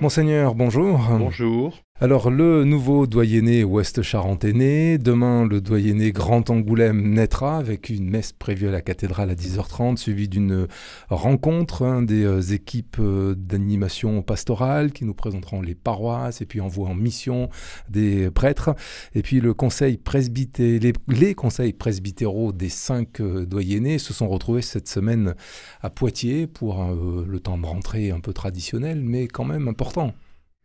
Monseigneur, bonjour. Bonjour. Alors, le nouveau doyenné ouest-charentes est né. Demain, le doyenné Grand Angoulême naîtra avec une messe prévue à la cathédrale à 10h30, suivie d'une rencontre des équipes d'animation pastorale qui nous présenteront les paroisses et puis envoient en mission des prêtres. Et puis, les conseils presbytéraux des 5 doyennés se sont retrouvés cette semaine à Poitiers pour le temps de rentrée un peu traditionnel, mais quand même important.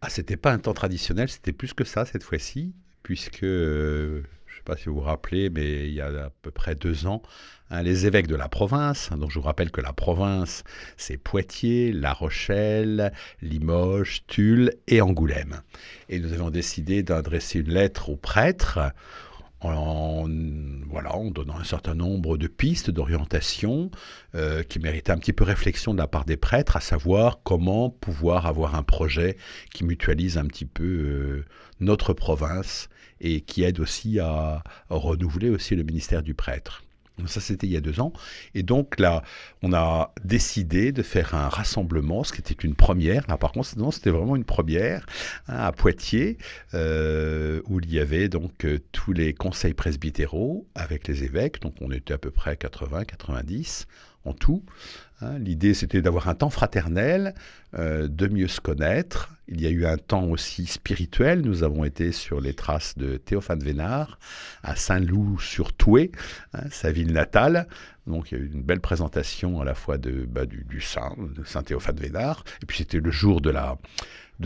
Ah, c'était pas un temps traditionnel, c'était plus que ça cette fois-ci, puisque, je ne sais pas si vous vous rappelez, mais il y a à peu près 2 ans, les évêques de la province, donc je vous rappelle que la province, c'est Poitiers, La Rochelle, Limoges, Tulle et Angoulême. Et nous avons décidé d'adresser une lettre aux prêtres en donnant un certain nombre de pistes d'orientation qui méritaient un petit peu réflexion de la part des prêtres, à savoir comment pouvoir avoir un projet qui mutualise un petit peu notre province et qui aide aussi à renouveler aussi le ministère du prêtre. Ça, c'était il y a 2 ans. Et donc là, on a décidé de faire un rassemblement, ce qui était une première. Là, par contre, non, c'était vraiment une première, à Poitiers, où il y avait donc tous les conseils presbytéraux avec les évêques. Donc, on était à peu près 80, 90 en tout. L'idée, c'était d'avoir un temps fraternel, de mieux se connaître. Il y a eu un temps aussi spirituel. Nous avons été sur les traces de Théophane Vénard, à Saint-Loup-sur-Thouet, sa ville natale. Donc, il y a eu une belle présentation à la fois du Saint Théophane Vénard. Et puis, c'était le jour de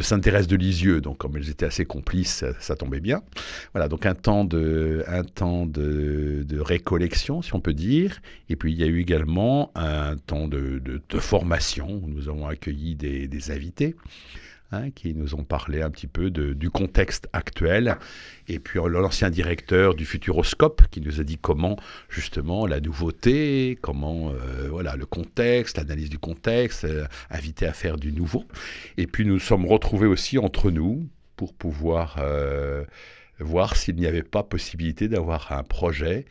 Sainte Thérèse de Lisieux, donc comme elles étaient assez complices, ça tombait bien. Voilà, donc un temps de récollection, si on peut dire. Et puis il y a eu également un temps de formation, où nous avons accueilli des invités qui nous ont parlé un petit peu du contexte actuel. Et puis l'ancien directeur du Futuroscope qui nous a dit comment justement la nouveauté, comment le contexte, l'analyse du contexte, invité à faire du nouveau. Et puis nous sommes retrouvés aussi entre nous pour pouvoir voir s'il n'y avait pas possibilité d'avoir un projet,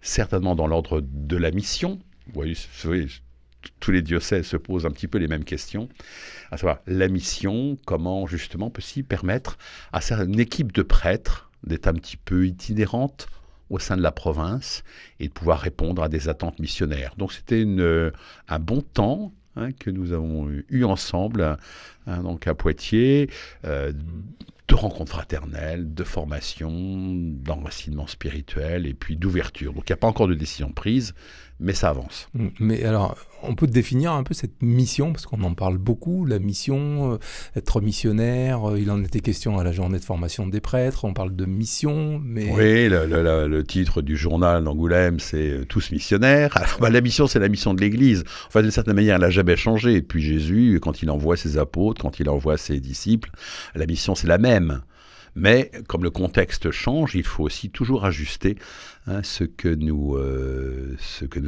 certainement dans l'ordre de la mission. Vous voyez, tous les diocèses se posent un petit peu les mêmes questions, à savoir la mission, comment justement peut-il permettre à une équipe de prêtres d'être un petit peu itinérante au sein de la province et de pouvoir répondre à des attentes missionnaires. Donc c'était un bon temps que nous avons eu ensemble donc à Poitiers, de rencontres fraternelles, de formation, d'enracinement spirituel et puis d'ouverture. Donc il n'y a pas encore de décision prise, mais ça avance. Mais alors, on peut définir un peu cette mission, parce qu'on en parle beaucoup, la mission, être missionnaire, il en était question à la journée de formation des prêtres, on parle de mission, mais... Oui, le titre du journal d'Angoulême, c'est « Tous missionnaires ». Alors, la mission, c'est la mission de l'Église. Enfin, d'une certaine manière, elle n'a jamais changé. Et puis Jésus, quand il envoie ses apôtres, quand il envoie ses disciples, la mission, c'est la même. Mais comme le contexte change, il faut aussi toujours ajuster ce que nous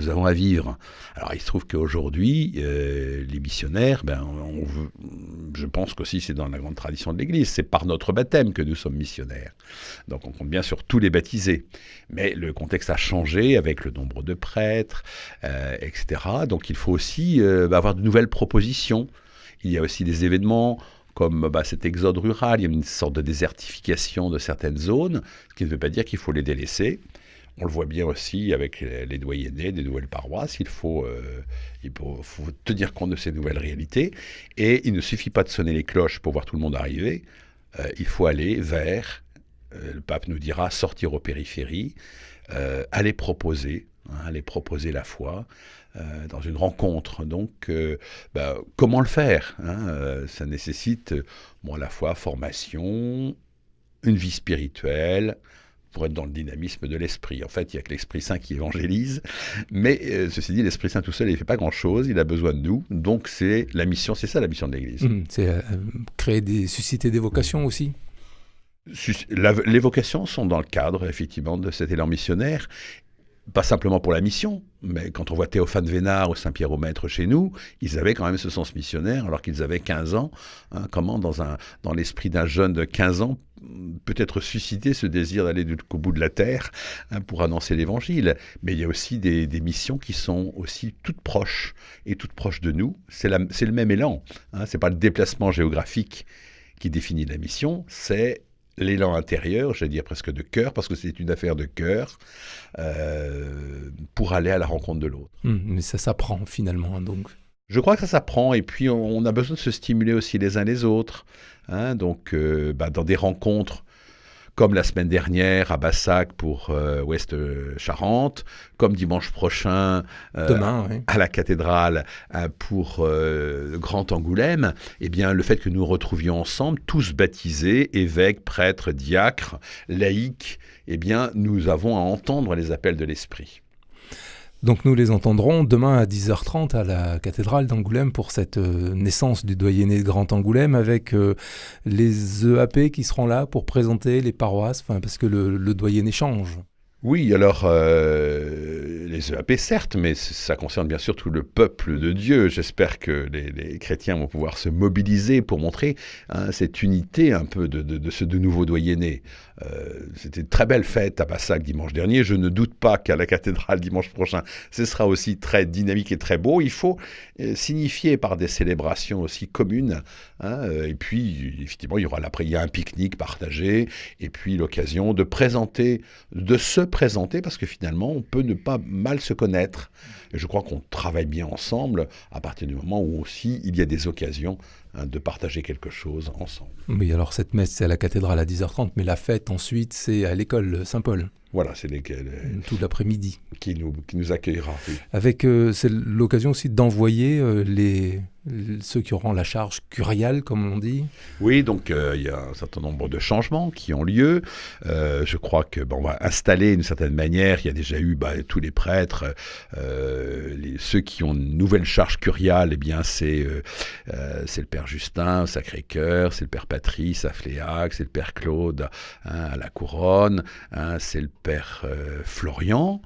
avons à vivre. Alors il se trouve qu'aujourd'hui, les missionnaires, je pense qu'aussi c'est dans la grande tradition de l'Église, c'est par notre baptême que nous sommes missionnaires. Donc on compte bien sur tous les baptisés. Mais le contexte a changé avec le nombre de prêtres, etc. Donc il faut aussi avoir de nouvelles propositions. Il y a aussi des événements comme cet exode rural, il y a une sorte de désertification de certaines zones, ce qui ne veut pas dire qu'il faut les délaisser. On le voit bien aussi avec les doyennés des nouvelles paroisses, il faut tenir compte de ces nouvelles réalités, et il ne suffit pas de sonner les cloches pour voir tout le monde arriver, il faut aller vers, le pape nous dira, sortir aux périphéries, aller proposer la foi, dans une rencontre. Donc, comment le faire ça nécessite, à la fois formation, une vie spirituelle, pour être dans le dynamisme de l'esprit. En fait, il n'y a que l'Esprit Saint qui évangélise, mais ceci dit, l'Esprit Saint tout seul, il ne fait pas grand-chose, il a besoin de nous, donc c'est la mission, c'est ça la mission de l'Église. C'est susciter des vocations aussi. Les vocations sont dans le cadre, effectivement, de cet élan missionnaire, pas simplement pour la mission, mais quand on voit Théophane Vénard ou Saint-Pierre au Maître chez nous, ils avaient quand même ce sens missionnaire alors qu'ils avaient 15 ans. Comment dans l'esprit d'un jeune de 15 ans peut-être susciter ce désir d'aller jusqu'au bout de la terre pour annoncer l'évangile. Mais il y a aussi des missions qui sont aussi toutes proches de nous. C'est le même élan. C'est pas le déplacement géographique qui définit la mission, c'est l'élan intérieur, j'allais dire presque de cœur, parce que c'est une affaire de cœur, pour aller à la rencontre de l'autre. Mais ça s'apprend finalement, donc. Je crois que ça s'apprend, et puis on a besoin de se stimuler aussi les uns les autres. Hein, donc, dans des rencontres comme la semaine dernière à Bassac pour Ouest Charente, comme dimanche prochain Demain, oui. à la cathédrale pour Grand Angoulême, eh bien, le fait que nous nous retrouvions ensemble, tous baptisés, évêques, prêtres, diacres, laïcs, eh bien, nous avons à entendre les appels de l'Esprit. Donc nous les entendrons demain à 10h30 à la cathédrale d'Angoulême pour cette naissance du doyenné de Grand Angoulême avec les EAP qui seront là pour présenter les paroisses, parce que le doyenné change. Oui, alors les EAP certes, mais ça concerne bien sûr tout le peuple de Dieu. J'espère que les chrétiens vont pouvoir se mobiliser pour montrer cette unité un peu de ce de nouveau doyenné. C'était une très belle fête à Bassac dimanche dernier. Je ne doute pas qu'à la cathédrale dimanche prochain, ce sera aussi très dynamique et très beau. Il faut signifier par des célébrations aussi communes. Et puis, effectivement, il y a un pique-nique partagé et puis l'occasion de se présenter, parce que finalement, on peut ne pas mal se connaître. Et je crois qu'on travaille bien ensemble à partir du moment où aussi il y a des occasions de partager quelque chose ensemble. Oui, alors cette messe, c'est à la cathédrale à 10h30, mais la fête ensuite, c'est à l'école Saint-Paul. Voilà, c'est tout l'après-midi. Qui nous accueillera. Oui. Avec, c'est l'occasion aussi d'envoyer ceux qui auront la charge curiale, comme on dit. Oui, donc il y a un certain nombre de changements qui ont lieu. Je crois que on va installer d'une certaine manière, il y a déjà eu tous les prêtres, ceux qui ont une nouvelle charge curiale, eh bien c'est le Père Justin, au Sacré-Cœur, c'est le Père Patrice à Fléac, c'est le Père Claude à la Couronne, c'est le Père Florian.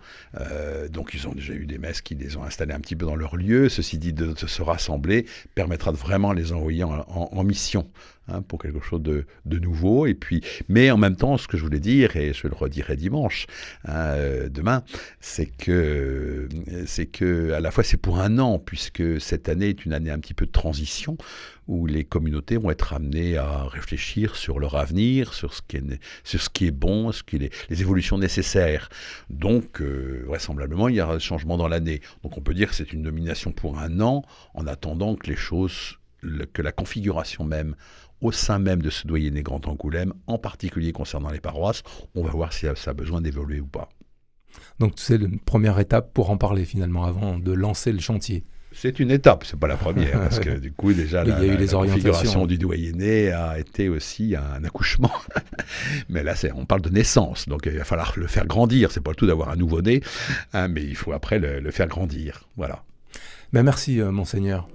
Donc ils ont déjà eu des messes qui les ont installés un petit peu dans leur lieu. Ceci dit, de se rassembler permettra de vraiment les envoyer en mission pour quelque chose de nouveau. Et puis, mais en même temps, ce que je voulais dire, et je le redirai dimanche, demain, c'est que à la fois c'est pour un an, puisque cette année est une année un petit peu de transition, où les communautés vont être amenées à réfléchir sur leur avenir, sur ce qui est bon, les évolutions nécessaires. Donc, vraisemblablement, il y aura un changement dans l'année. Donc, on peut dire que c'est une nomination pour un an, en attendant que que la configuration même, au sein même de ce doyenné Grand Angoulême, en particulier concernant les paroisses, on va voir si ça a besoin d'évoluer ou pas. Donc, c'est une première étape pour en parler finalement, avant de lancer le chantier. C'est une étape, c'est pas la première, parce que du coup déjà la configuration du doyenné a été aussi un accouchement. Mais là, on parle de naissance, donc il va falloir le faire grandir. C'est pas le tout d'avoir un nouveau-né, mais il faut après le faire grandir. Voilà. Merci, Monseigneur.